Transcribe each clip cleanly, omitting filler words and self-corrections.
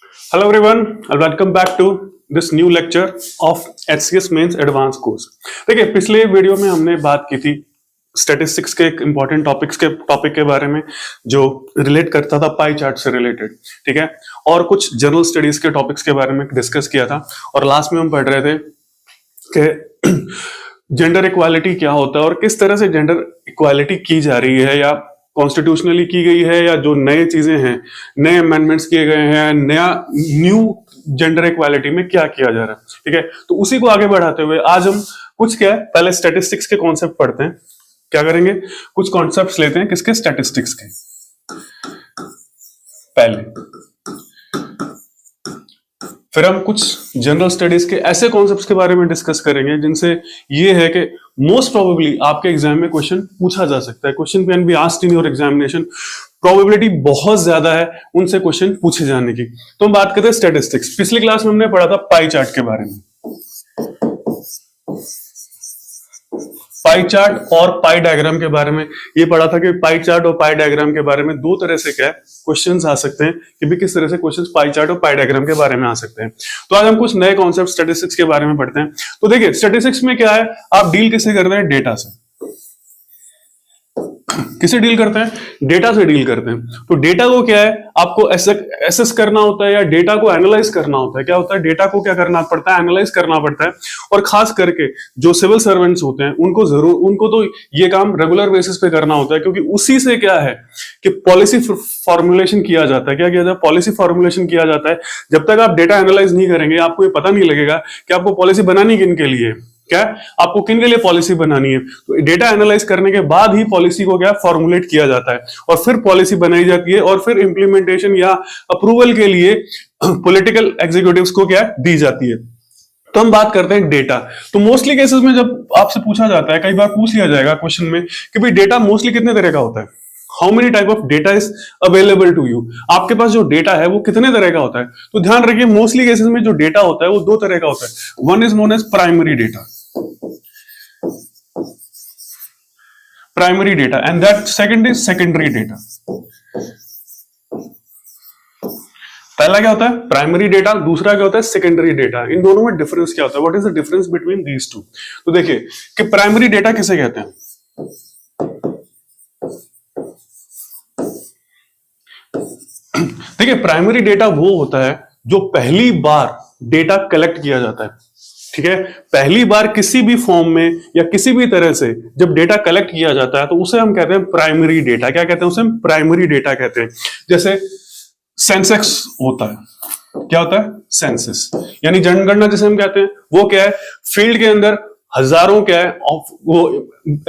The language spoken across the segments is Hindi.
Hello everyone, and welcome back to this new lecture of HCS Mains Advanced Course। देखिए पिछले वीडियो में हमने बात की थी स्टैटिस्टिक्स के एक इंपॉर्टेंट टॉपिक के बारे में जो रिलेट करता था पाई चार्ट से रिलेटेड, ठीक है। और कुछ जनरल स्टडीज के टॉपिक्स के बारे में डिस्कस किया था और लास्ट में हम पढ़ रहे थे कि जेंडर इक्वालिटी क्या होता है और किस तरह से जेंडर इक्वालिटी की जा रही है या कॉन्स्टिट्यूशनली की गई है या जो नए चीजें हैं, नए अमेंडमेंट्स किए गए हैं, न्यू जेंडर इक्वालिटी में क्या किया जा रहा है, ठीक है। तो उसी को आगे बढ़ाते हुए आज हम कुछ क्या है, पहले स्टैटिस्टिक्स के कॉन्सेप्ट पढ़ते हैं। क्या करेंगे, कुछ कॉन्सेप्ट्स लेते हैं किसके, स्टैटिस्टिक्स के पहले, फिर हम कुछ जनरल स्टडीज के ऐसे कॉन्सेप्ट्स के बारे में डिस्कस करेंगे जिनसे ये है कि मोस्ट प्रोबेबली आपके एग्जाम में क्वेश्चन पूछा जा सकता है। Question can be asked in your examination, probability बहुत ज्यादा है उनसे क्वेश्चन पूछे जाने की। तो हम बात करते हैं स्टैटिस्टिक्स। पिछली क्लास में हमने पढ़ा था पाई चार्ट के बारे में, पाई चार्ट और पाई डायग्राम के बारे में ये पढ़ा था कि पाई चार्ट और पाई डायग्राम के बारे में दो तरह से क्या क्वेश्चंस आ सकते हैं कि भी किस तरह से क्वेश्चंस पाई चार्ट और पाई डायग्राम के बारे में आ सकते हैं। तो आज हम कुछ नए कॉन्सेप्ट स्टैटिस्टिक्स के बारे में पढ़ते हैं। तो देखिए स्टैटिस्टिक्स में क्या है, आप डील किससे करते हैं, डेटा से। किसे डील करते हैं, डेटा से डील करते हैं। तो डेटा को क्या है, आपको एसेस करना होता है या डेटा को एनालाइज करना होता है। क्या होता है, डेटा को क्या करना पड़ता है, एनालाइज करना पड़ता है। और खास करके जो सिविल सर्वेंट्स होते हैं उनको तो ये काम रेगुलर बेसिस पे करना होता है, क्योंकि उसी से क्या है कि पॉलिसी फॉर्मुलेशन किया जाता है। क्या किया जाता है, पॉलिसी फॉर्मुलेशन किया जाता है। जब तक आप डेटा एनालाइज नहीं करेंगे आपको ये पता नहीं लगेगा कि आपको पॉलिसी बनानी किन के लिए, क्या आपको किन के लिए पॉलिसी बनानी है। तो डेटा एनालाइज करने के बाद ही पॉलिसी को क्या फॉर्मुलेट किया जाता है और फिर पॉलिसी बनाई जाती है और फिर इंप्लीमेंटेशन या अप्रूवल के लिए पॉलिटिकल एग्जीक्यूटिव्स को क्या दी जाती है। तो हम बात करते हैं डेटा। तो मोस्टली केसेस में जब आपसे पूछा जाता है, कई बार पूछ लिया जाएगा क्वेश्चन में कि भाई डेटा मोस्टली कितने तरह का होता है, how many type of data is available to you, आपके पास जो डेटा है वो कितने तरह का होता है। तो ध्यान रखिए मोस्टली केसेस में जो डेटा होता है वो दो तरह का होता है। One is known as primary data, primary data, and that second is secondary data. पहला क्या होता है, प्राइमरी डेटा, दूसरा क्या होता है, सेकेंडरी डेटा। इन दोनों में डिफरेंस क्या होता है, what is the difference between these two. तो देखिए कि प्राइमरी डेटा किसे कहते हैं, देखिए प्राइमरी डेटा वो होता है जो पहली बार डेटा कलेक्ट किया जाता है, ठीक है। पहली बार किसी भी फॉर्म में या किसी भी तरह से जब डेटा कलेक्ट किया जाता है तो उसे हम कहते हैं प्राइमरी डेटा। क्या कहते हैं, उसे हम प्राइमरी डेटा कहते हैं। जैसे सेंसस होता है, क्या होता है, सेंसस यानी जनगणना जिसे हम कहते हैं, वो क्या है, फील्ड के अंदर हजारों क्या है वो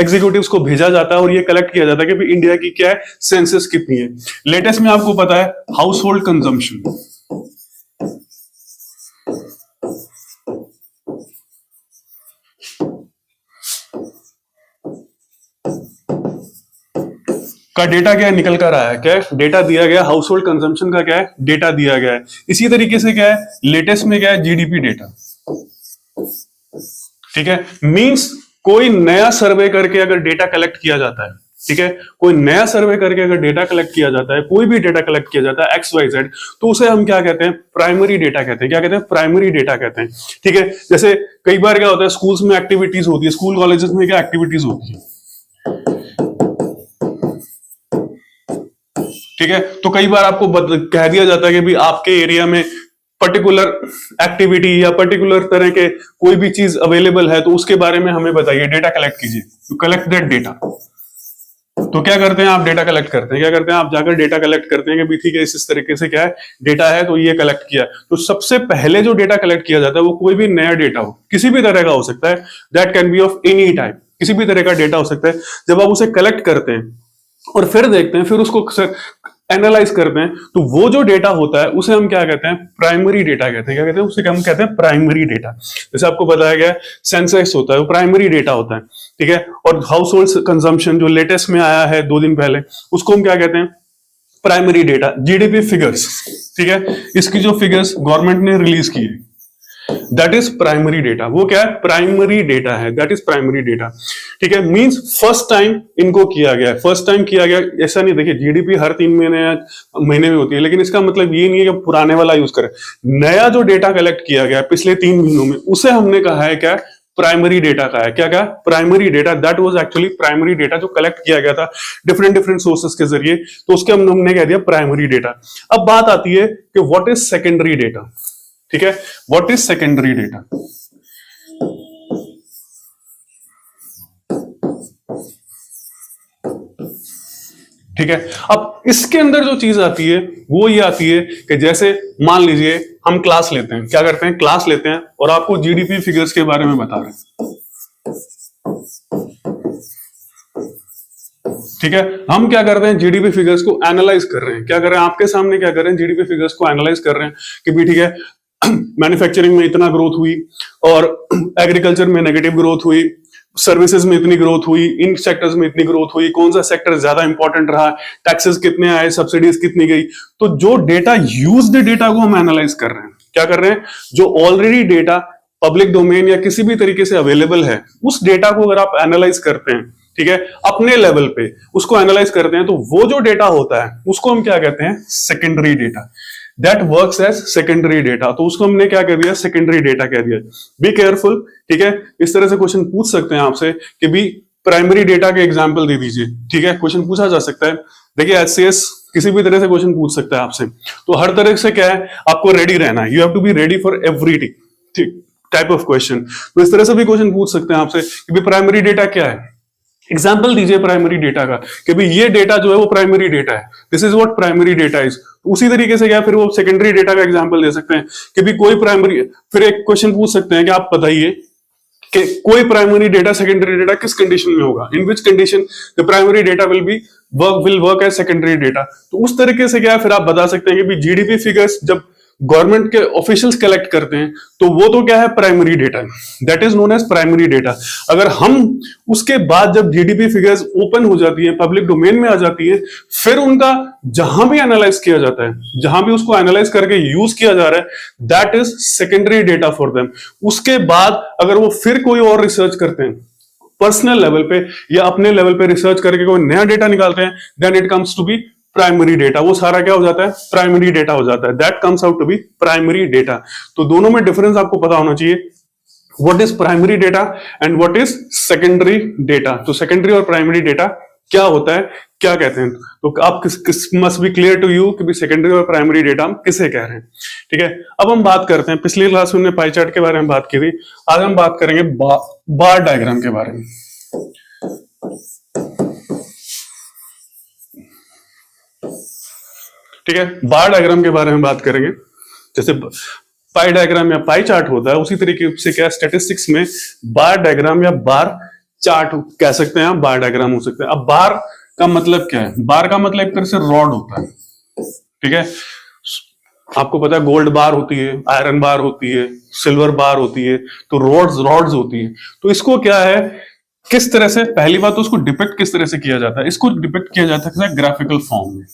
एग्जीक्यूटिव्स को भेजा जाता है और ये कलेक्ट किया जाता है कि इंडिया की क्या है सेंसस कितनी है। लेटेस्ट में आपको पता है हाउस होल्ड कंजम्पशन, का डेटा क्या है, निकल कर आया है, क्या है डेटा दिया गया, हाउस होल्ड कंजम्पशन का क्या है डेटा दिया गया है। इसी तरीके से क्या है लेटेस्ट में क्या है, जीडीपी डेटा, ठीक है। मींस कोई नया सर्वे करके अगर डेटा कलेक्ट किया जाता है, ठीक है, कोई नया सर्वे करके अगर डेटा कलेक्ट किया जाता है, कोई भी डेटा कलेक्ट किया जाता है XYZ, तो उसे हम क्या कहते हैं, प्राइमरी डेटा कहते हैं। क्या कहते हैं, प्राइमरी डेटा कहते हैं, ठीक है। जैसे कई बार क्या होता है, स्कूल्स में एक्टिविटीज होती है, स्कूल कॉलेजेस में क्या एक्टिविटीज होती है, ठीक है। तो कई बार आपको कह दिया जाता है कि भी आपके एरिया में पर्टिकुलर एक्टिविटी या पर्टिकुलर तरह के कोई भी चीज अवेलेबल है तो उसके बारे में हमें बताइए, डेटा कलेक्ट कीजिए, टू कलेक्ट दैट डेटा। तो क्या करते हैं आप, डेटा कलेक्ट करते हैं। क्या करते हैं आप, जाकर डेटा कलेक्ट करते हैं कि भी ठीक है इस तरीके से क्या है डेटा है तो ये कलेक्ट किया। तो सबसे पहले जो डेटा कलेक्ट किया जाता है वो कोई भी नया डेटा हो, किसी भी तरह का हो सकता है, that can be of any type, किसी भी तरह का डेटा हो सकता है। जब आप उसे कलेक्ट करते हैं और फिर देखते हैं, फिर उसको एनालाइज करते हैं, तो वो जो डेटा होता है उसे हम क्या कहते हैं, प्राइमरी डेटा कहते हैं। क्या कहते हैं, उसे हम कहते हैं प्राइमरी डेटा। जैसे आपको बताया गया सेंसस होता है वो प्राइमरी डेटा होता है, ठीक है। और हाउस होल्ड कंजम्पशन जो लेटेस्ट में आया है 2 दिन पहले, उसको हम क्या कहते हैं, प्राइमरी डेटा। जीडीपी फिगर्स, ठीक है, इसकी जो फिगर्स गवर्नमेंट ने रिलीज की है, दैट इज प्राइमरी डेटा। वो क्या है? प्राइमरी डेटा है, दैट इज प्राइमरी डेटा। ठीक है, मींस फर्स्ट टाइम इनको किया गया है, फर्स्ट टाइम किया गया। ऐसा नहीं, देखिए जीडीपी हर 3 महीने या महीने में होती है, लेकिन इसका मतलब ये नहीं है कि पुराने वाला यूज करें। नया जो डेटा कलेक्ट किया गया पिछले 3 महीनों में, उसे हमने कहा है क्या? प्राइमरी डेटा का है। क्या क्या? Primary data. That was actually primary data जो कलेक्ट किया गया था डिफरेंट सोर्सेस के जरिए, तो उसके हमने कह दिया प्राइमरी डेटा। अब बात आती है कि व्हाट इज सेकेंडरी डेटा। ठीक है, व्हाट इज सेकेंडरी डेटा? ठीक है, अब इसके अंदर जो चीज आती है वो ये आती है कि जैसे मान लीजिए हम क्लास लेते हैं, क्या करते हैं? क्लास लेते हैं और आपको जीडीपी फिगर्स के बारे में बता रहे हैं। ठीक है, हम क्या कर रहे हैं? जीडीपी फिगर्स को एनालाइज कर रहे हैं। क्या कर रहे हैं? आपके सामने क्या कर रहे हैं? जीडीपी फिगर्स को एनालाइज कर रहे हैं कि भी ठीक है मैन्युफैक्चरिंग में इतना ग्रोथ हुई और एग्रीकल्चर में नेगेटिव ग्रोथ हुई, सर्विसेज में इतनी ग्रोथ हुई, इन सेक्टर्स में इतनी ग्रोथ हुई, कौन सा सेक्टर ज्यादा इंपॉर्टेंट रहा, टैक्सेस कितने आए, सब्सिडीज कितनी गई। तो जो डेटा यूज्ड डेटा को हम एनालाइज कर रहे हैं। क्या कर रहे हैं? जो ऑलरेडी डेटा पब्लिक डोमेन या किसी भी तरीके से अवेलेबल है, उस डेटा को अगर आप एनालाइज करते हैं, ठीक है, अपने लेवल पे उसको एनालाइज करते हैं, तो वो जो डेटा होता है उसको हम क्या कहते हैं? Secondary data. That works as secondary data. तो उसको हमने क्या कह दिया? सेकेंडरी डेटा कह दिया। Be careful. ठीक है, इस तरह से क्वेश्चन पूछ सकते हैं आपसे कि भी प्राइमरी डेटा के एग्जाम्पल दे दीजिए। ठीक है, क्वेश्चन पूछा जा सकता है। देखिए एचसीएस किसी भी तरह से क्वेश्चन पूछ सकता है आपसे, तो हर तरह से क्या है? आपको रेडी रहना है। You have to be ready for every type of question. तो इस तरह से भी क्वेश्चन पूछ सकते हैं आपसे कि भी प्राइमरी डेटा क्या है। एग्जाम्पल दीजिए प्राइमरी डेटा का कि भाई ये डेटा जो है वो प्राइमरी डेटा है, this is what primary data is. उसी तरीके से क्या फिर वो सेकेंडरी डेटा का एग्जाम्पल दे सकते हैं कि भी कोई प्राइमरी, फिर एक क्वेश्चन पूछ सकते हैं कि आप बताइए कि कोई प्राइमरी डेटा सेकेंडरी डेटा किस कंडीशन में होगा, in which condition the primary data will work as secondary data. तो उस तरीके से क्या फिर आप बता सकते हैं कि भी जीडीपी फिगर्स जब गवर्नमेंट के ऑफिशियल्स कलेक्ट करते हैं तो वो तो क्या है? Primary data, that is known as primary data. अगर हम उसके बाद जब जीडीपी फिगर्स ओपन हो जाती है, पब्लिक डोमेन में आ जाती है, फिर उनका जहां भी एनालाइज किया जाता है, जहां भी उसको एनालाइज करके यूज किया जा रहा है, that is secondary data for them. उसके बाद अगर वो फिर कोई और रिसर्च करते हैं पर्सनल लेवल पे या अपने लेवल पे रिसर्च करके कोई नया डेटा निकालते हैं, then it comes to be primary data. वो सारा क्या हो जाता है? प्राइमरी डेटा हो जाता है। That comes out to be primary data. तो दोनों में डिफरेंस आपको पता होना चाहिए, what is primary data and what is secondary data. तो सेकेंडरी और प्राइमरी डेटा क्या होता है, क्या कहते हैं, तो आप किस must be clear to you कि भी सेकेंडरी और प्राइमरी डेटा हम किसे कह रहे हैं। ठीक है, अब हम बात करते हैं, पिछली क्लास में हमने पाई चार्ट के बारे में बात की थी, आज हम बात करेंगे बार डायग्राम के बारे में। ठीक है, बार डायग्राम के बारे में बात करेंगे। जैसे पाई डायग्राम या पाई चार्ट होता है, उसी तरीके से क्या स्टैटिस्टिक्स में बार डायग्राम या बार चार्ट कह सकते हैं, बार डायग्राम हो सकते हैं। अब बार का मतलब क्या है? बार का मतलब एक तरह से रॉड होता है। ठीक है, आपको पता है गोल्ड बार होती है, आयरन बार होती है, सिल्वर बार होती है, तो रॉड्स होती है। तो इसको क्या है, किस तरह से, पहली बात तो उसको डिपिक्ट किस तरह से किया जाता है? इसको डिपिक्ट किया जाता है ग्राफिकल फॉर्म में।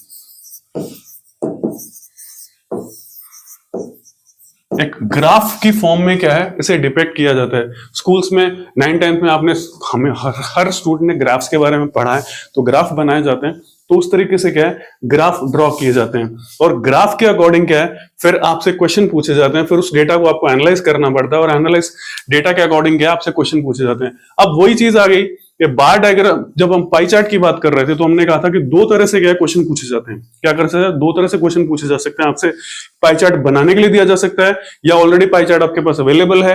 एक ग्राफ की फॉर्म में क्या है, इसे डिपेक्ट किया जाता है। स्कूल्स में 9th-10th में आपने हमें हर स्टूडेंट ने ग्राफ्स के बारे में पढ़ा है, तो ग्राफ बनाए जाते हैं, तो उस तरीके से क्या है, ग्राफ ड्रॉ किए जाते हैं। और ग्राफ के अकॉर्डिंग क्या है, फिर आपसे क्वेश्चन पूछे जाते हैं, फिर उस डेटा को आपको एनालाइज करना पड़ता है, और एनालाइज डेटा के अकॉर्डिंग क्या है, आपसे क्वेश्चन पूछे जाते हैं। अब वही चीज आ गई कि बार डायग्राम, जब हम पाई चार्ट की बात कर रहे थे तो हमने कहा था कि दो तरह से क्या क्वेश्चन पूछे जाते हैं। क्या कर सकते हैं? दो तरह से क्वेश्चन पूछे जा सकते हैं आपसे। पाई चार्ट बनाने के लिए दिया जा सकता है, या ऑलरेडी पाई चार्ट आपके पास अवेलेबल है,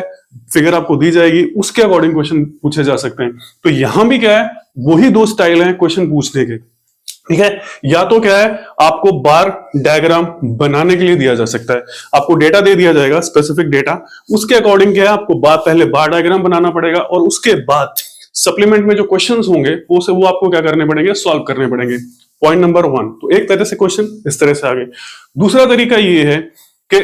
फिगर आपको दी जाएगी, उसके अकॉर्डिंग क्वेश्चन पूछे जा सकते हैं। तो यहां भी क्या है, वही दो स्टाइल हैं क्वेश्चन पूछने के। ठीक है, या तो क्या है, आपको बार डायग्राम बनाने के लिए दिया जा सकता है, आपको डेटा दे दिया जाएगा, स्पेसिफिक डेटा, उसके अकॉर्डिंग क्या है, आपको पहले बार डायग्राम बनाना पड़ेगा, और उसके बाद सप्लीमेंट में जो क्वेश्चंस होंगे वो आपको क्या करने पड़ेंगे, सॉल्व करने पड़ेंगे। Point number 1। तो एक तरह से क्वेश्चन इस तरह से आ गए। दूसरा तरीका ये है कि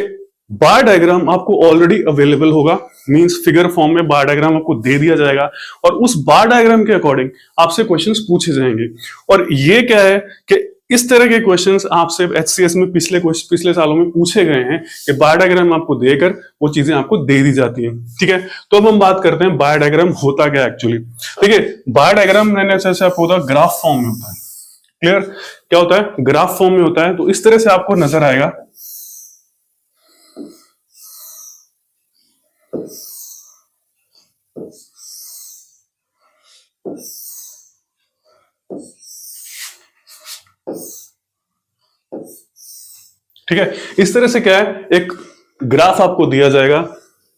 बार डायग्राम आपको ऑलरेडी अवेलेबल होगा, मींस फिगर फॉर्म में बार डायग्राम आपको दे दिया जाएगा, और उस बार डायग्राम के अकॉर्डिंग आपसे क्वेश्चंस पूछे जाएंगे। और ये क्या है कि इस तरह के क्वेश्चंस आपसे एचसीएस में पिछले सालों में पूछे गए हैं कि बार डायग्राम आपको देकर वो चीजें आपको दे दी जाती हैं। ठीक है, तो अब हम बात करते हैं बार डायग्राम होता क्या एक्चुअली। देखिए, बार डायग्राम मैंने जैसे आपको होता ग्राफ फॉर्म में होता है। क्लियर, क्या होता है, ग्राफ फॉर्म में होता है। तो इस तरह से आपको नजर आएगा। ठीक है, इस तरह से क्या है, एक ग्राफ आपको दिया जाएगा।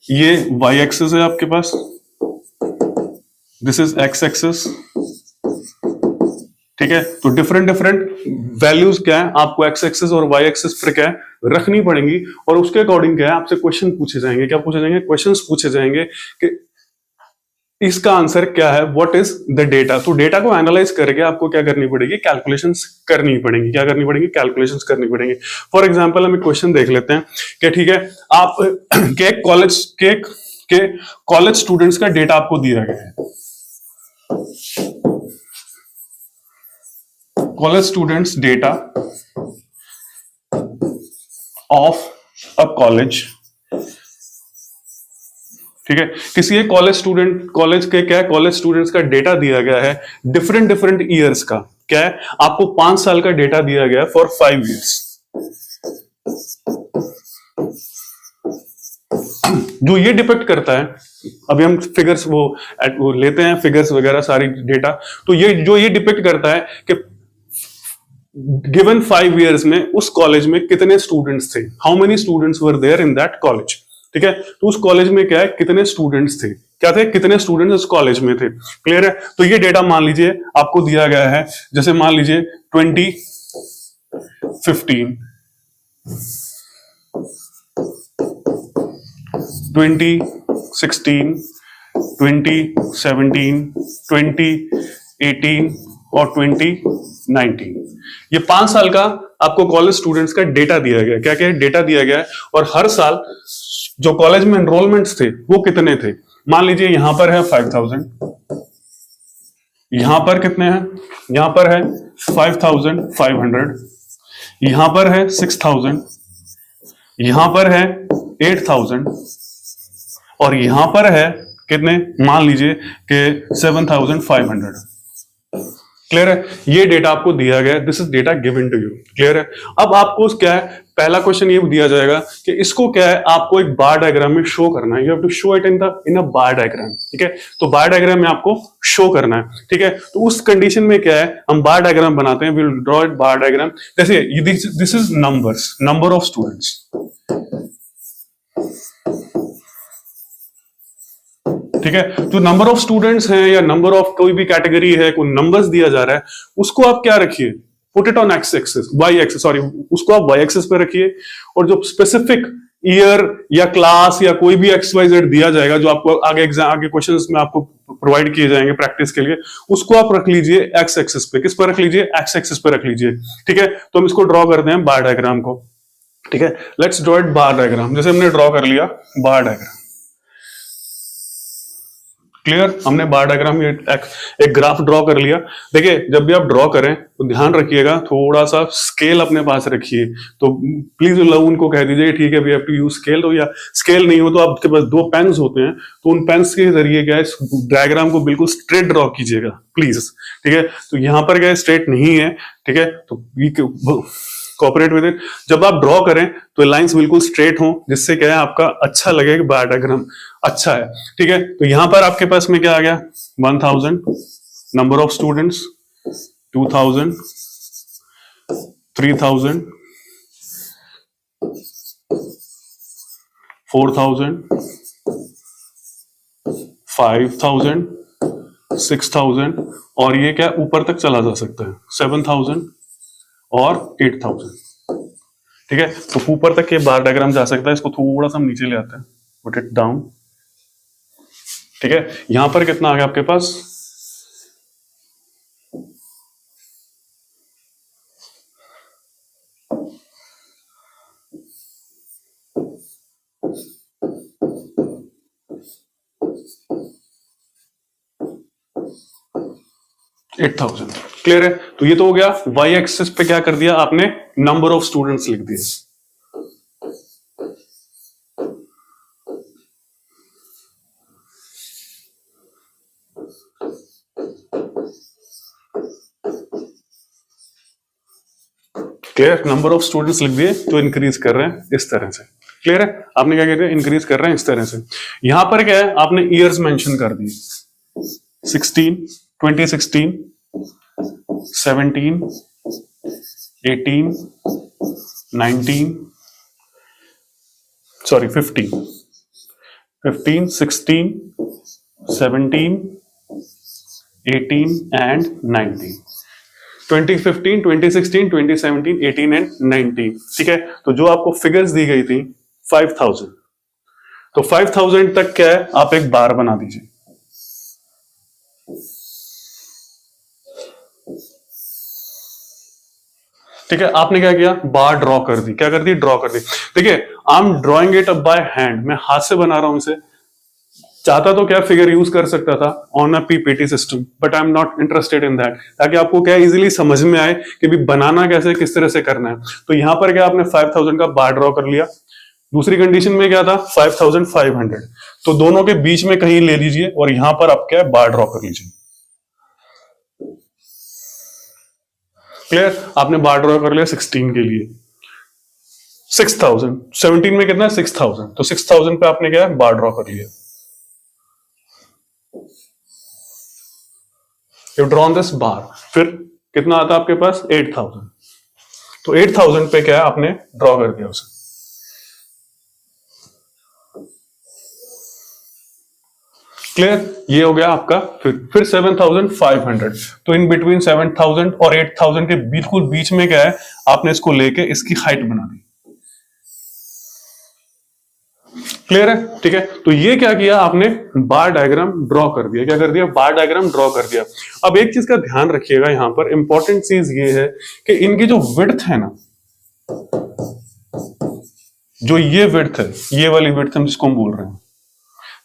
ये वाई एक्सिस है आपके पास, दिस इज एक्स एक्सिस। ठीक है, तो डिफरेंट डिफरेंट वैल्यूज क्या है आपको एक्स एक्सिस और वाई एक्सिस पर क्या है रखनी पड़ेंगी, और उसके अकॉर्डिंग क्या है आपसे क्वेश्चन पूछे जाएंगे। क्या पूछे जाएंगे, क्वेश्चंस पूछे जाएंगे कि इसका आंसर क्या है, व्हाट इज द डेटा। तो डेटा को एनालाइज करके आपको क्या करनी पड़ेगी, कैलकुलेशंस करनी पड़ेंगी। क्या करनी पड़ेगी, कैलकुलेशंस करनी पड़ेंगी। फॉर एग्जांपल हम एक क्वेश्चन देख लेते हैं कि ठीक है, आप के कॉलेज स्टूडेंट्स का डेटा आपको दिया गया है। College students data of a college. ठीक है, किसी एक कॉलेज स्टूडेंट्स का डेटा दिया गया है डिफरेंट डिफरेंट ईयर्स का। क्या है, आपको 5 साल का डेटा दिया गया है फॉर 5 ईयर्स। जो ये डिपेक्ट करता है, अभी हम फिगर्स वो लेते हैं, फिगर्स वगैरह सारी डेटा। तो ये डिपेक्ट करता है कि गिवन 5 ईयर्स में उस कॉलेज में कितने स्टूडेंट्स थे, how many students were there in that college. ठीक है, तो उस कॉलेज में क्या है, कितने स्टूडेंट्स थे, क्या थे, कितने स्टूडेंट्स उस कॉलेज में थे। क्लियर है, तो ये डेटा मान लीजिए आपको दिया गया है, जैसे मान लीजिए 2015, 2016, 2017, 2018 और 2019। ये 5 साल का आपको कॉलेज स्टूडेंट्स का डेटा दिया गया। क्या क्या डेटा दिया गया है, और हर साल जो कॉलेज में एनरोलमेंट्स थे वो कितने थे। मान लीजिए यहां पर है 5000, यहां पर कितने हैं, यहां पर है 5500, यहां पर है 6000, यहां पर है 8000, और यहां पर है कितने, मान लीजिए कि 7500। क्लियर है, ये डेटा आपको दिया गया, this is data given to you. Clear है, अब आपको क्या है, पहला क्वेश्चन ये दिया जाएगा कि इसको क्या है आपको एक बार डायग्राम में शो करना है। You have to show it in a bar diagram. ठीक है, तो बार डायग्राम में आपको शो करना है। ठीक है, तो उस कंडीशन में क्या है, हम बार डायग्राम बनाते हैं, will draw it bar diagram. जैसे this is numbers, number of students. ठीक है, जो नंबर ऑफ स्टूडेंट्स हैं या नंबर ऑफ कोई भी कैटेगरी है, कोई नंबर्स दिया जा रहा है, उसको आप क्या रखिए, put it on x axis, y axis, sorry, उसको आप वाई एक्सिस पे रखिए। और जो स्पेसिफिक ईयर या क्लास या कोई भी एक्स वाई जेड दिया जाएगा, जो आपको आगे एग्जाम, आगे क्वेश्चंस में आपको प्रोवाइड किए जाएंगे प्रैक्टिस के लिए, उसको आप रख लीजिए एक्स एक्सिस पे। किस पर रख लीजिए, एक्स एक्सिस पे रख लीजिए। ठीक है, तो हम इसको ड्रॉ करते हैं बार डायग्राम को। ठीक है, let's draw it bar diagram. जैसे हमने ड्रॉ कर लिया बार डायग्राम। क्लियर, हमने बार डायग्राम एक ग्राफ ड्रॉ कर लिया। देखिए, जब भी आप ड्रॉ करें तो ध्यान रखिएगा, थोड़ा सा स्केल अपने पास रखिए। तो प्लीज उनको कह दीजिए ठीक है, we have to use scale. तो या स्केल नहीं हो तो आपके पास 2 पेन्स होते हैं, तो उन पेन्स के जरिए क्या है, इस डायग्राम को बिल्कुल स्ट्रेट ड्रॉ कीजिएगा प्लीज। ठीक है, तो यहां पर क्या स्ट्रेट नहीं है। ठीक है, तो कोऑपरेट विद इट। जब आप ड्रॉ करें तो लाइंस बिल्कुल स्ट्रेट हो, जिससे क्या है आपका अच्छा लगे कि बार डायग्राम अच्छा है। ठीक है, तो यहां पर आपके पास में क्या आ गया, 1000 नंबर ऑफ स्टूडेंट्स, 2000, 3000, 4000, 5000, 6000, और ये क्या ऊपर तक चला जा सकता है 7000 और 8000। ठीक है, तो ऊपर तक ये बार डायग्राम जा सकता है। इसको थोड़ा सा हम नीचे ले आते हैं, पुट इट डाउन। ठीक है, यहां पर कितना आ गया आपके पास, 8,000। क्लियर है? तो ये तो हो गया। वाई एक्सिस पे क्या कर दिया आपने, नंबर ऑफ स्टूडेंट्स लिख दिए। क्लियर? नंबर ऑफ स्टूडेंट्स लिख दिए जो इंक्रीज कर रहे हैं इस तरह से। क्लियर है? आपने क्या कह दिया, इंक्रीज कर रहे हैं इस तरह से। यहां पर क्या है, आपने ईयर्स मेंशन कर दिए, 16, 2016, 17, 18, 19, सॉरी 15, 15, 16, 17, 18 एंड 19। 2015, 2016, 2017, 18 एंड 19। ठीक है? तो जो आपको फिगर्स दी गई थी 5000, तो 5000 तक क्या है, आप एक बार बना दीजिए। ठीक है? आपने क्या किया, बार ड्रॉ कर दी। क्या कर दी, ड्रॉ कर दी। देखिए, I am drawing it up by hand, मैं हाथ से बना रहा हूं इसे। चाहता तो क्या फिगर यूज कर सकता था on a PPT system, but I am not interested in that, ताकि आपको क्या इजीली समझ में आए कि भी बनाना कैसे, किस तरह से करना है। तो यहां पर क्या आपने 5000 का बार ड्रॉ कर लिया। दूसरी कंडीशन में क्या था, 5500, तो दोनों के बीच में कहीं ले लीजिए और यहां पर आप क्या बार ड्रॉ कर लीजिए। क्लियर? आपने बार ड्रॉ कर लिया 16 के लिए। 6000, 17 में कितना है, 6000, तो 6000 पे आपने क्या बार ड्रॉ कर लिया। यू ड्रॉन दिस बार, फिर कितना आता है आपके पास, 8000, तो 8000 पे क्या है आपने ड्रॉ कर दिया उसे। क्लियर? ये हो गया आपका। फिर 7500, तो इन बिटवीन 7000 और 8000 के बिल्कुल बीच में क्या है, आपने इसको लेके इसकी हाइट बना दी। क्लियर है? ठीक है? तो ये क्या किया आपने, बार डायग्राम ड्रॉ कर दिया। क्या कर दिया, बार डायग्राम ड्रॉ कर दिया। अब एक चीज का ध्यान रखिएगा, यहां पर इंपॉर्टेंट चीज ये है कि इनकी जो विड्थ है ना, जो ये विड्थ है, ये वाली विड्थ हम जिसको हम बोल रहे हैं,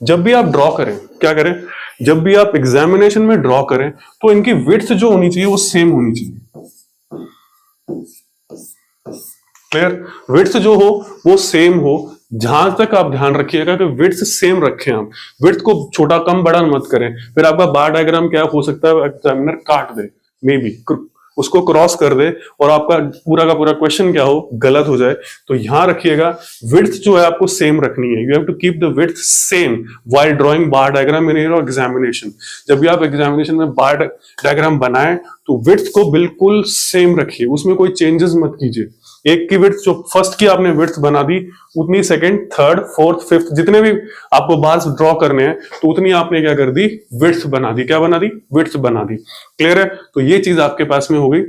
जब भी आप ड्रॉ करें, क्या करें, जब भी आप एग्जामिनेशन में ड्रॉ करें तो इनकी विड्थ जो होनी चाहिए वो सेम होनी चाहिए। क्लियर? विड्थ जो हो वो सेम हो। जहां तक आप ध्यान रखिएगा कि विड्थ सेम रखें, आप विड्थ को छोटा कम बड़ा मत करें, फिर आपका बार डायग्राम क्या हो सकता है, एग्जामिनर काट दे, मे बी उसको क्रॉस कर दे और आपका पूरा का पूरा क्वेश्चन क्या हो, गलत हो जाए। तो यहां रखिएगा, विड्थ जो है आपको सेम रखनी है। You have to keep the width same while drawing bar diagram in your examination. जब भी आप एग्जामिनेशन में बार डायग्राम बनाएं तो विड्थ को बिल्कुल सेम रखिए, उसमें कोई चेंजेस मत कीजिए। एक की विड्थ जो फर्स्ट की आपने विड्थ बना दी, उतनी सेकंड, थर्ड, फोर्थ, फिफ्थ जितने भी आपको बार्स ड्रॉ करने हैं, तो उतनी आपने क्या कर दी, विड्थ बना दी। क्या बना दी, विड्थ बना दी। क्लियर है? तो ये चीज आपके पास में हो गई।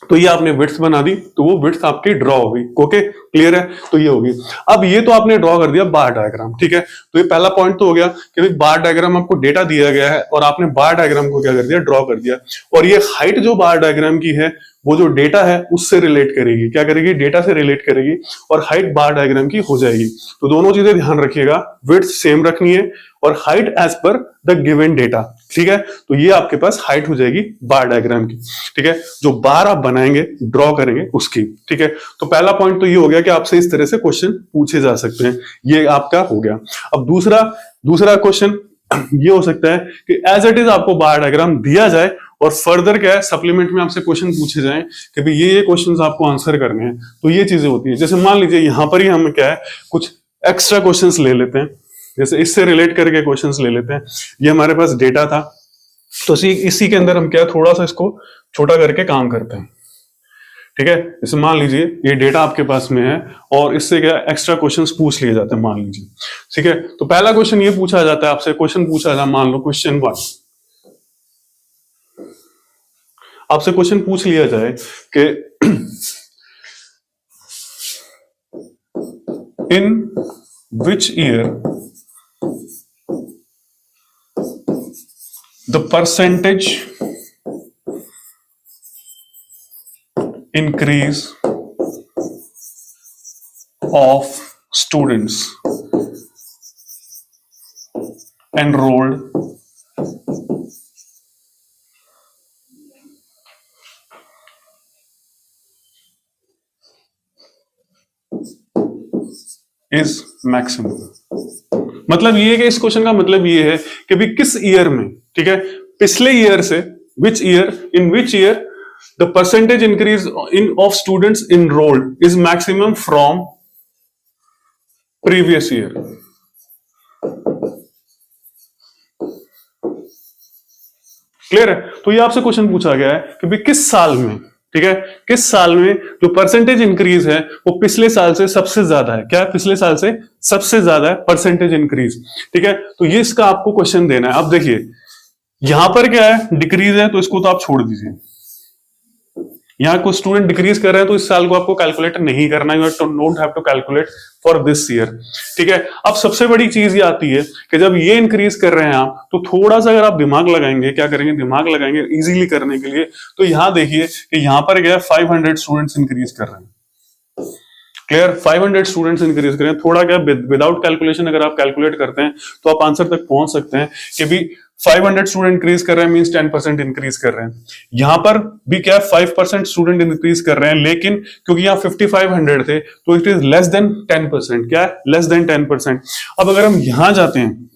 तो ये आपने विड्थ बना दी, तो वो विड्थ आपकी ड्रॉ हो गई। ओके, क्लियर है? तो ये होगी। अब ये तो आपने ड्रॉ कर दिया बार डायग्राम। ठीक है? तो ये पहला पॉइंट तो हो गया कि भाई बार डायग्राम आपको डेटा दिया गया है और आपने बार डायग्राम को क्या कर दिया, ड्रॉ कर दिया। और ये हाइट जो बार डायग्राम की है वो जो डेटा है उससे रिलेट करेगी। क्या करेगी, डेटा से रिलेट करेगी और हाइट बार डायग्राम की हो जाएगी। तो दोनों चीजें ध्यान रखिएगा, विड्थ सेम रखनी है और height as per the given data. ठीक है? तो ये आपके पास हाइट हो जाएगी बार डायग्राम की। ठीक है? जो बार आप बनाएंगे, ड्रॉ करेंगे उसकी। ठीक है? तो पहला पॉइंट तो ये हो गया कि आपसे इस तरह से क्वेश्चन पूछे जा सकते हैं, ये आपका हो गया। अब दूसरा क्वेश्चन ये हो सकता है कि एज इट इज आपको बार डायग्राम दिया जाए और फर्दर क्या है, सप्लीमेंट में आपसे क्वेश्चन पूछे जाएं कि भाई ये क्वेश्चंस आपको आंसर करने हैं। तो ये चीजें होती है। जैसे मान लीजिए यहां पर ही हम क्या है, कुछ एक्स्ट्रा क्वेश्चंस ले लेते हैं, जैसे इससे रिलेट करके क्वेश्चंस ले लेते हैं। ये हमारे पास डेटा था, तो इसी के अंदर हम क्या थोड़ा सा इसको छोटा करके काम करते हैं। ठीक है? जैसे मान लीजिए ये डेटा आपके पास में है और इससे क्या एक्स्ट्रा क्वेश्चंस पूछ लिए जाते हैं, मान लीजिए। ठीक है? तो पहला क्वेश्चन ये पूछा जाता है आपसे, क्वेश्चन पूछा जाता है, मान लो क्वेश्चन 1, आपसे क्वेश्चन पूछ लिया जाए कि in which year the percentage increase of students enrolled is maximum. मतलब ये है कि इस क्वेश्चन का मतलब ये है कि भी किस ईयर में, ठीक है, पिछले ईयर से, विच year the percentage increase in of students enrolled is maximum from previous year. Clear है? तो ये आपसे क्वेश्चन पूछा गया है कि भाई किस साल में, ठीक है, किस साल में जो परसेंटेज इंक्रीज है वो पिछले साल से सबसे ज्यादा है। क्या? पिछले साल से सबसे ज्यादा है परसेंटेज इंक्रीज, ठीक है। तो ये इसका आपको क्वेश्चन देना है। अब देखिए यहां पर क्या है, डिक्रीज है, तो इसको तो आप छोड़ दीजिए। यहां कोई स्टूडेंट डिक्रीज कर रहे हैं तो इस साल को आपको कैलकुलेट नहीं करना, you don't have to calculate for this year, ठीक है। अब सबसे बड़ी चीज ये आती है कि जब ये इंक्रीज कर रहे हैं आप, तो थोड़ा सा अगर आप दिमाग लगाएंगे, क्या करेंगे, दिमाग लगाएंगे इजीली करने के लिए, तो यहां देखिए कि यहां पर क्या 500 स्टूडेंट्स इंक्रीज कर रहे हैं। क्लियर? 500 स्टूडेंट्स इंक्रीज करें, थोड़ा क्या विदाउट कैलकुलेशन अगर आप कैलकुलेट करते हैं तो आप आंसर तक पहुंच सकते हैं कि भी 500 स्टूडेंट इंक्रीज कर रहे हैं मींस 10% इंक्रीज कर रहे हैं। यहां पर भी क्या 5% स्टूडेंट इंक्रीज कर रहे हैं, लेकिन क्योंकि यहां 5500 थे तो इट इज लेस देन 10%। क्या है? Less than 10%। अब अगर हम यहां जाते हैं,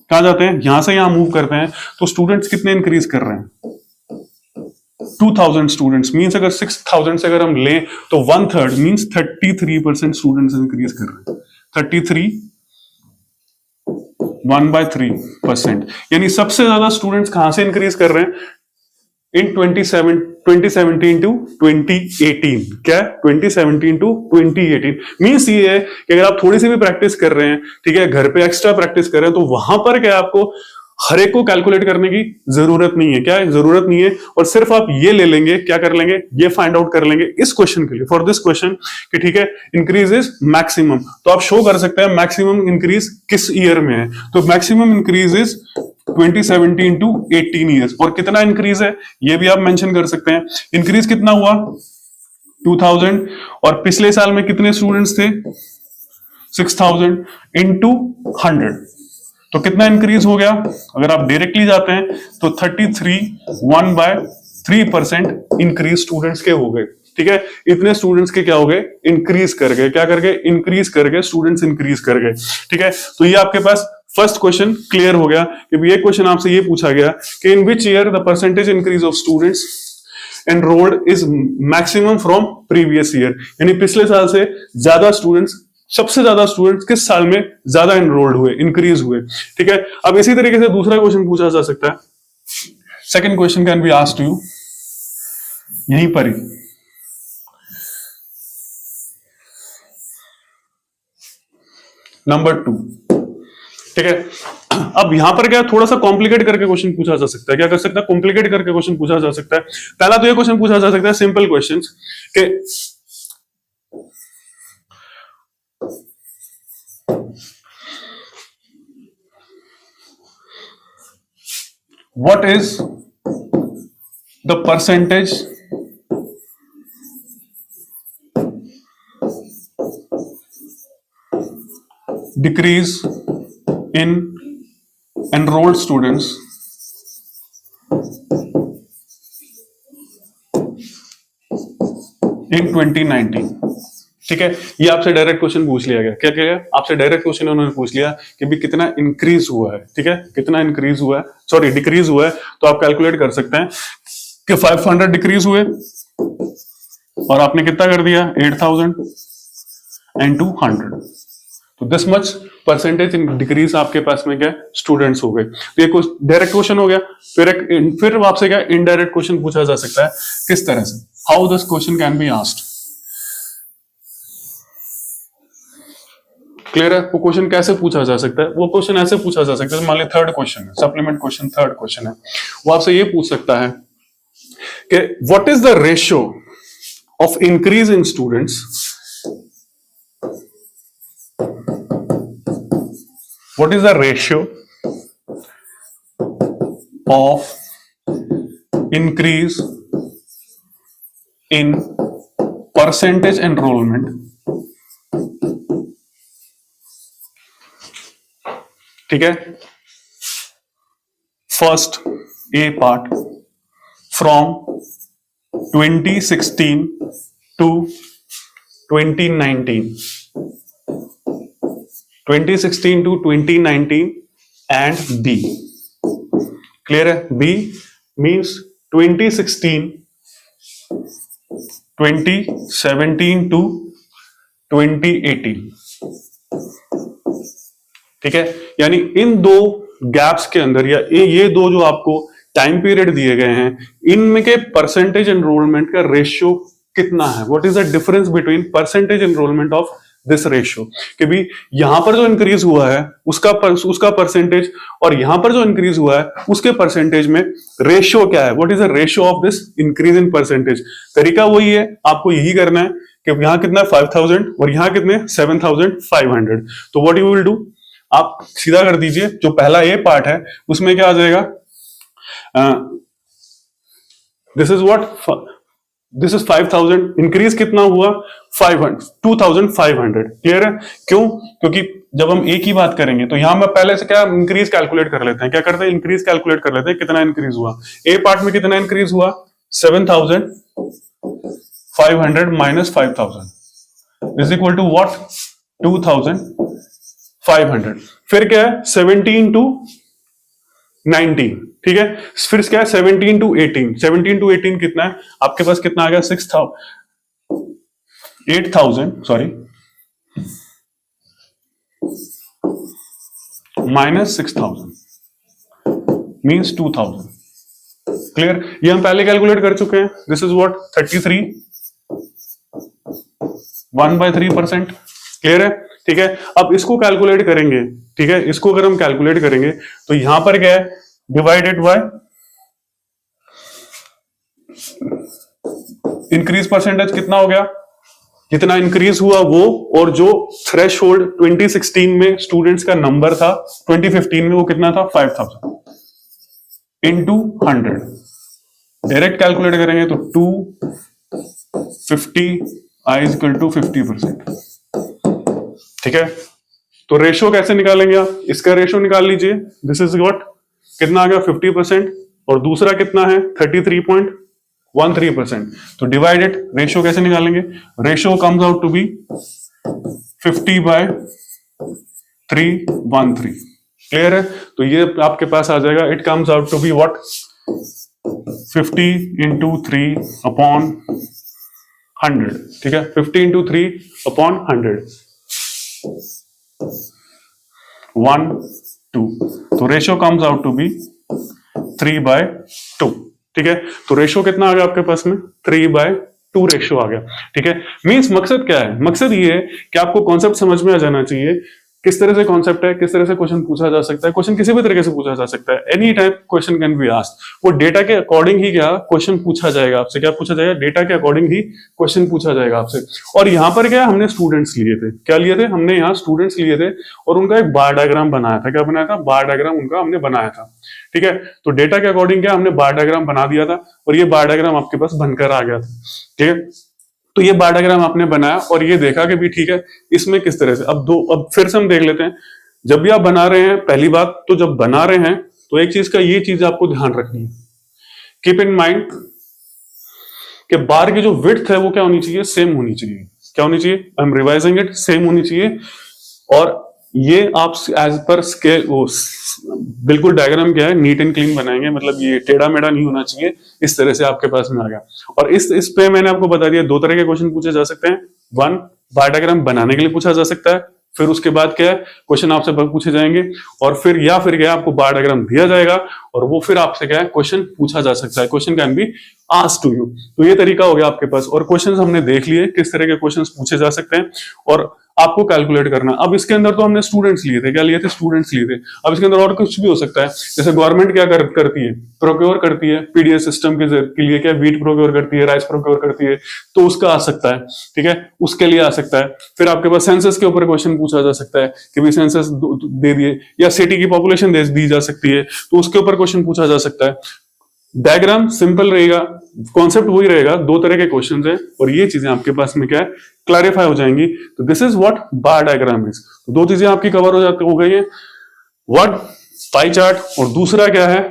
कहां जाते हैं, यहां से यहां मूव करते हैं, तो स्टूडेंट्स कितने इंक्रीज कर रहे हैं, 2000 स्टूडेंट्स। मींस अगर 6000 से अगर हम लें तो 1/3 मींस 33% स्टूडेंट्स इंक्रीज कर रहे हैं। 33 1/3%, यानी सबसे ज्यादा स्टूडेंट्स कहां से इंक्रीज कर रहे हैं इन 2017 टू 2018। क्या? 2017 टू 2018 मींस ये है कि अगर आप थोड़ी सी भी प्रैक्टिस कर रहे हैं, ठीक है, घर पे एक्स्ट्रा प्रैक्टिस कर रहे हैं, तो वहां पर क्या आपको हर एक को कैलकुलेट करने की जरूरत नहीं है। क्या है? जरूरत नहीं है। और सिर्फ आप ये ले लेंगे, क्या कर लेंगे, ये फाइंड आउट कर लेंगे इस क्वेश्चन के लिए, फॉर दिस क्वेश्चन, कि ठीक है इंक्रीज इज मैक्सिमम, तो आप शो कर सकते हैं मैक्सिमम इंक्रीज किस ईयर में है। तो maximum increase is 2017 to 18 years. और कितना इंक्रीज है ये भी आप मेंशन कर सकते हैं। इंक्रीज कितना हुआ 2000, और पिछले साल में कितने स्टूडेंट्स थे 6000 इंटू 100, तो कितना इंक्रीज हो गया। अगर आप डायरेक्टली जाते हैं तो 33 1/3% इंक्रीज स्टूडेंट्स के हो गए, ठीक है। इतने स्टूडेंट्स के क्या हो गए, इंक्रीज कर गए। क्या कर गए? इंक्रीज कर गए, स्टूडेंट्स इंक्रीज कर गए, ठीक है। तो ये आपके पास फर्स्ट क्वेश्चन क्लियर हो गया कि ये क्वेश्चन आपसे ये पूछा गया कि in which year the percentage increase of students enrolled is maximum from previous year, यानी पिछले साल से ज्यादा स्टूडेंट्स, सबसे ज्यादा स्टूडेंट्स किस साल में ज्यादा एनरोल्ड हुए, इंक्रीज हुए, ठीक है। अब इसी तरीके से दूसरा क्वेश्चन पूछा जा सकता है। Second question can be asked you यहीं पर ही। नंबर 2, ठीक है। अब यहां पर क्या थोड़ा सा कॉम्प्लिकेट करके क्वेश्चन पूछा जा सकता है। क्या कर सकता है? कॉम्प्लिकेट करके क्वेश्चन पूछा जा सकता है। पहला तो ये क्वेश्चन पूछा जा सकता है सिंपल क्वेश्चन के what is the percentage decrease in enrolled students in 2019, ठीक है। ये आपसे डायरेक्ट क्वेश्चन पूछ लिया गया। क्या क्या आपसे डायरेक्ट क्वेश्चन उन्होंने पूछ लिया कि भी कितना इंक्रीज हुआ है, ठीक है, कितना इंक्रीज हुआ है, सॉरी डिक्रीज हुआ है। तो आप कैलकुलेट कर सकते हैं कि 500 डिक्रीज हुए और आपने कितना कर दिया 8000 एंड 200, तो दिस मच परसेंटेज डिक्रीज आपके पास में क्या स्टूडेंट्स हो गए। तो ये डायरेक्ट क्वेश्चन हो गया। फिर आपसे क्या इनडायरेक्ट क्वेश्चन पूछा जा सकता है। किस तरह से, how this question can be asked. Clear है? वो क्वेश्चन कैसे पूछा जा सकता है? वो क्वेश्चन ऐसे पूछा जा सकता है, मान लीजिए थर्ड क्वेश्चन है, सप्लीमेंट क्वेश्चन थर्ड क्वेश्चन है, वो आपसे ये पूछ सकता है कि what is the ratio of increase in students, what is the ratio of increase in percentage enrolment, ठीक है, first a part from 2016 to 2019, 2016 to 2019 and B. Clear है? B means 2016, 2017 to 2018. ठीक है, यानी इन दो गैप्स के अंदर या ये दो जो आपको टाइम पीरियड दिए गए हैं, इनमें के परसेंटेज एनरोलमेंट का रेशियो कितना है? What is the difference between percentage enrolment of this ratio? कि भी यहां पर जो इंक्रीज हुआ है उसका परसेंटेज और यहां पर जो इंक्रीज हुआ है उसके परसेंटेज में रेशियो क्या है? What is the ratio of this increase in percentage? तरीका वही है, आपको यही करना है कि यहां कितना 5000 और यहां कितने 7500. तो व्हाट यू विल डू, आप सीधा कर दीजिए. जो पहला ये पार्ट है उसमें क्या आ जाएगा, this is what, this is 5000, increase कितना हुआ 2500. क्लियर है? क्यों? क्योंकि जब हम एक ही बात करेंगे तो यहां मैं पहले से क्या इंक्रीज कैलकुलेट कर लेते हैं. क्या करते हैं? इंक्रीज कैलकुलेट कर लेते हैं. कितना इंक्रीज हुआ ए पार्ट में, कितना इंक्रीज हुआ 7500 minus 5000 is equal to what 2500. फिर क्या है 17 टू 19. ठीक है, फिर क्या है 17 टू 18. 17 टू 18 कितना है आपके पास? कितना आ गया 8000 सॉरी माइनस 6000 मीन्स 2000. क्लियर? ये हम पहले कैलकुलेट कर चुके हैं. This is what 33 1/3%. क्लियर है? ठीक है, अब इसको कैलकुलेट करेंगे. ठीक है, इसको अगर हम कैलकुलेट करेंगे तो यहां पर क्या है, डिवाइडेड बाय इंक्रीज परसेंटेज कितना हो गया, जितना इंक्रीज हुआ वो, और जो थ्रेश होल्ड 2016 में स्टूडेंट्स का नंबर था 2015 में वो कितना था 5000 इंटू 100. डायरेक्ट कैलकुलेट करेंगे तो 250 I इज इक्वल टू 50%. ठीक है, तो रेशियो कैसे निकालेंगे आप? इसका रेशियो निकाल लीजिए. दिस इज व्हाट, कितना आ गया 50% और दूसरा कितना है 33.13%. तो डिवाइडेड, रेशियो कैसे निकालेंगे? Ratio comes out to be 50/313. Clear है? तो ये आपके पास आ जाएगा, it comes out to be what 50 into 3 upon 100. ठीक है, 50 इंटू 3 अपॉन 100 1 2. तो ratio comes out to be 3/2. ठीक है, तो रेशियो कितना आ गया आपके पास में 3/2 रेशियो आ गया. ठीक है, मींस मकसद क्या है? मकसद ये है कि आपको कॉन्सेप्ट समझ में आ जाना चाहिए, किस तरह से कॉन्सेप्ट है, किस तरह से क्वेश्चन पूछा जा सकता है. क्वेश्चन किसी भी तरीके से पूछा जा सकता है. Any type question can be asked. वो डेटा के अकॉर्डिंग ही क्या क्वेश्चन पूछा जाएगा आपसे. क्या पूछा जाएगा? डेटा के अकॉर्डिंग ही क्वेश्चन पूछा जाएगा आपसे. और यहां पर क्या हमने स्टूडेंट्स लिए थे. क्या लिए थे? हमने यहाँ स्टूडेंट्स लिए थे और उनका एक बार डायग्राम बनाया था. क्या बनाया था? बार डायग्राम उनका हमने बनाया था. ठीक है, तो डेटा के अकॉर्डिंग क्या हमने बार डायग्राम बना दिया था और ये बार डायग्राम आपके पास बनकर आ गया था. ठीक है, तो ये बार डायग्राम आपने बनाया और ये देखा कि भी ठीक है इसमें किस तरह से. अब फिर से हम देख लेते हैं. जब भी आप बना रहे हैं, पहली बात तो जब बना रहे हैं तो एक चीज का ये चीज आपको ध्यान रखनी है, कीप इन माइंड कि बार की जो विड्थ है वो क्या होनी चाहिए? सेम होनी चाहिए. क्या होनी चाहिए? I am revising it, same होनी चाहिए. और ये आप एज पर स्केल वो बिल्कुल डायग्राम क्या है नीट एंड क्लीन बनाएंगे, मतलब ये टेढ़ा मेढ़ा नहीं होना चाहिए. इस तरह से आपके पास में आ गया. और इस पे मैंने आपको बता दिया 2 तरह के क्वेश्चन पूछे जा सकते हैं. 1 बार डायग्राम बनाने के लिए पूछा जा सकता है, फिर उसके बाद क्या है क्वेश्चन आपसे पूछे जाएंगे, और फिर क्या आपको बार डायग्राम दिया जाएगा और वो फिर आपसे क्या है क्वेश्चन पूछा जा सकता है. Question can be asked to you. तो ये तरीका हो गया आपके पास. और क्वेश्चंस हमने देख लिए किस तरह के क्वेश्चंस पूछे जा सकते हैं और आपको कैलकुलेट करना. अब इसके अंदर तो हमने स्टूडेंट्स लिए थे. क्या लिए थे? स्टूडेंट्स लिए थे. अब इसके अंदर और कुछ भी हो सकता है. जैसे गवर्नमेंट क्या करती है? प्रोक्योर करती है पीडीएस सिस्टम के लिए. क्या वीट प्रोक्योर करती है, राइस प्रोक्योर करती है, तो उसका आ सकता है. ठीक है, उसके लिए आ सकता है. फिर आपके पास सेंसस के ऊपर क्वेश्चन पूछा जा सकता है कि भाई सेंसस दे दिए, या सिटी की पॉपुलेशन दी जा सकती है तो उसके ऊपर क्वेश्चन पूछा जा सकता है. डायग्राम सिंपल रहेगा, कॉन्सेप्ट वही रहेगा. 2 तरह के क्वेश्चंस हैं और ये चीजें आपके पास में क्या है क्लैरिफाई हो जाएंगी. तो this is what bar diagram is. तो 2 चीजें आपकी कवर हो गई है, व्हाट पाई चार्ट, और दूसरा क्या है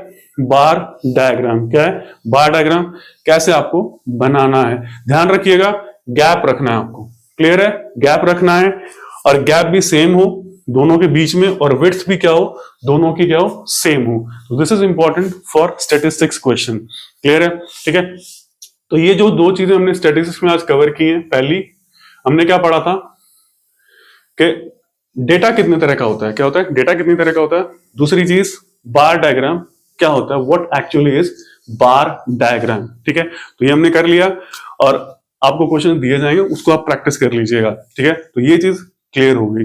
बार डायग्राम. क्या है बार डायग्राम, कैसे आपको बनाना है. ध्यान रखिएगा गैप रखना है आपको. क्लियर है? गैप रखना है और गैप भी सेम हो. दोनों के बीच में, और विड्थ भी क्या हो, दोनों की क्या हो, सेम हो। तो this is important for statistics question. Clear है? ठीक है। तो ये जो दो चीजें हमने स्टैटिस्टिक्स में आज कवर की हैं, पहली हमने क्या पढ़ा था कि डेटा कितने तरह का होता है, क्या होता है डेटा कितनी तरह का होता है। दूसरी चीज बार डायग्राम क्या होता है, what actually is bar diagram. ठीक है, तो ये हमने कर लिया, और आपको क्वेश्चन दिए जाएंगे, उसको आप प्रैक्टिस कर लीजिएगा। ठीक है, तो ये चीज क्लियर होगी।